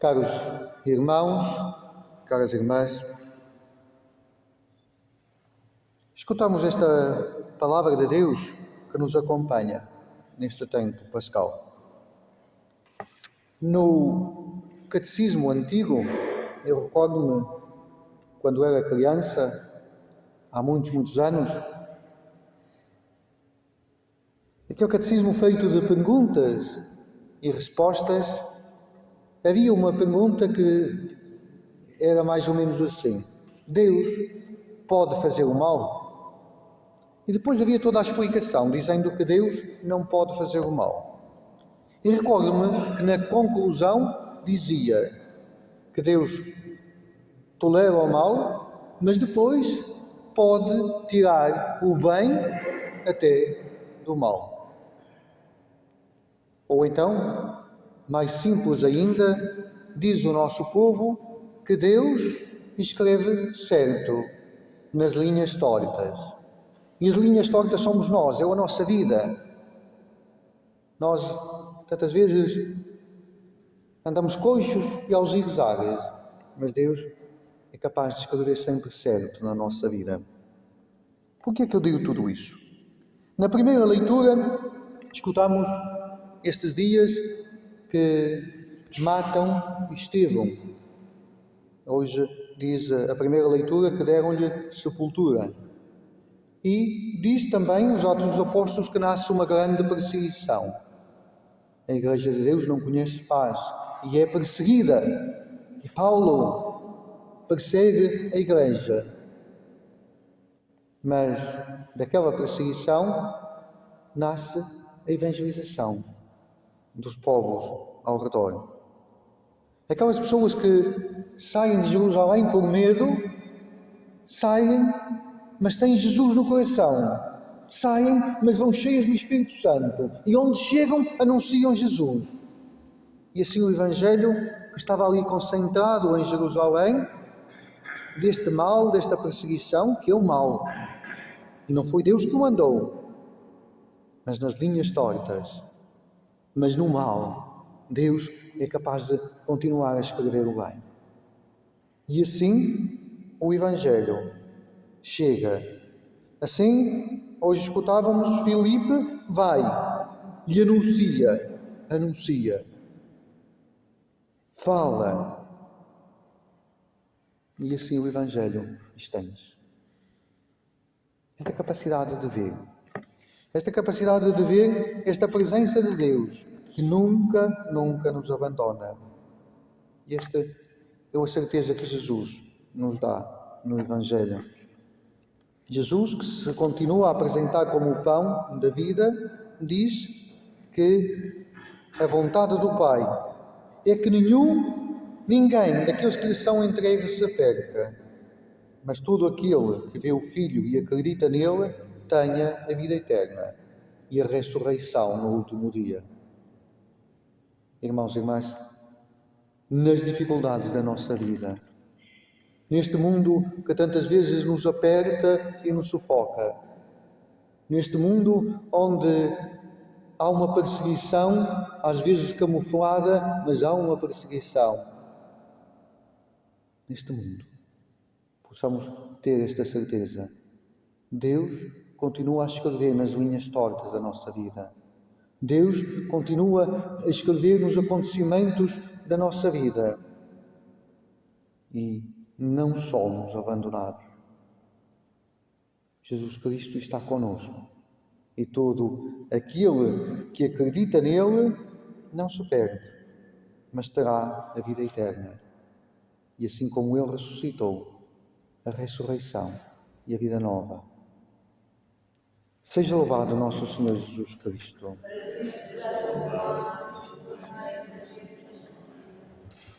Caros irmãos, caras irmãs, escutamos esta palavra de Deus que nos acompanha neste tempo pascal. No catecismo antigo, eu recordo-me, quando era criança, há muitos anos, aquele catecismo feito de perguntas e respostas, havia uma pergunta que era mais ou menos assim: Deus pode fazer o mal? E depois havia toda a explicação, dizendo que Deus não pode fazer o mal. E recordo-me que na conclusão dizia que Deus tolera o mal, mas depois pode tirar o bem até do mal. Ou então, mais simples ainda, diz o nosso povo que Deus escreve certo nas linhas tortas. E as linhas tortas somos nós, é a nossa vida. Nós, tantas vezes, andamos coxos e aos zigue-zagues, mas Deus é capaz de escrever sempre certo na nossa vida. Por que é que eu digo tudo isso? Na primeira leitura, escutamos estes dias que matam Estevão. Hoje diz a primeira leitura que deram-lhe sepultura. E diz também os Atos dos Apóstolos que nasce uma grande perseguição. A Igreja de Deus não conhece paz e é perseguida. E Paulo persegue a Igreja. Mas daquela perseguição nasce a evangelização dos povos ao redor. Aquelas pessoas que saem de Jerusalém por medo, saem, mas têm Jesus no coração. Saem, mas vão cheias do Espírito Santo. E onde chegam, anunciam Jesus. E assim o Evangelho, que estava ali concentrado em Jerusalém, deste mal, desta perseguição, que é o mal. E não foi Deus que o mandou, mas nas linhas tortas. Mas no mal, Deus é capaz de continuar a escrever o bem. E assim o Evangelho chega. Assim, hoje escutávamos, Filipe vai e anuncia, fala. E assim o Evangelho estende. Esta capacidade de ver, esta presença de Deus, que nunca nos abandona. E esta é a certeza que Jesus nos dá no Evangelho. Jesus, que se continua a apresentar como o pão da vida, diz que a vontade do Pai é que ninguém daqueles que lhe são entregues se perca, mas todo aquele que vê o Filho e acredita nele tenha a vida eterna e a ressurreição no último dia. Irmãos e irmãs, nas dificuldades da nossa vida, neste mundo que tantas vezes nos aperta e nos sufoca, neste mundo onde há uma perseguição, às vezes camuflada, mas há uma perseguição. Neste mundo, possamos ter esta certeza. Deus continua a escrever nas linhas tortas da nossa vida. Deus continua a escrever nos acontecimentos da nossa vida. E não somos abandonados. Jesus Cristo está conosco. E todo aquele que acredita nele não se perde, mas terá a vida eterna. E assim como ele ressuscitou, a ressurreição e a vida nova. Seja louvado nosso Senhor Jesus Cristo.